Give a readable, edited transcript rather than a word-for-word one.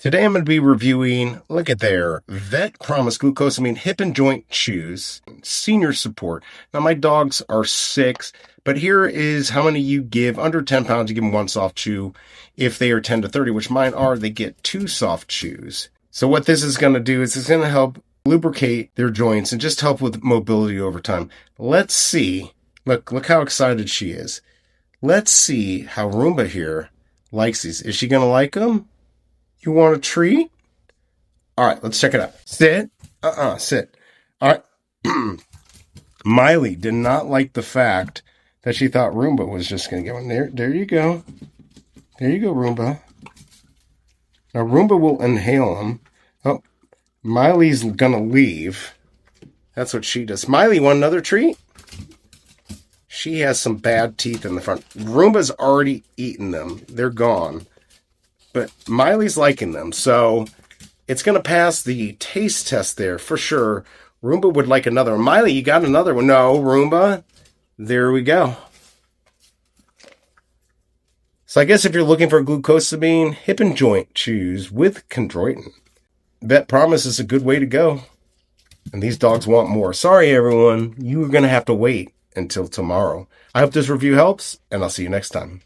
Today I'm going to be reviewing, look at there, Vet Promise Glucosamine Hip and Joint Chews, Senior Support. Now my dogs are 6, but here is how many you give. Under 10 pounds, you give them one soft chew. If they are 10 to 30, which mine are, they get 2 soft chews. So what this is going to do is it's going to help lubricate their joints and just help with mobility over time. Let's see. Look how excited she is. Let's see how Roomba here likes these. Is she going to like them? You want a treat? All right, let's check it out. Sit. Sit. All right. Miley did not like the fact that she thought Roomba was just going to get one. There you go. There you go, Roomba. Now, Roomba will inhale them. Oh, Miley's going to leave. That's what she does. Miley, want another treat? She has some bad teeth in the front. Roomba's already eaten them. They're gone. But Miley's liking them, so it's going to pass the taste test there for sure. Roomba would like another one. Miley, you got another one? No, Roomba. There we go. So I guess if you're looking for glucosamine hip and joint chews with chondroitin, Vet Promise is a good way to go. And these dogs want more. Sorry, everyone. You are going to have to wait until tomorrow. I hope this review helps, and I'll see you next time.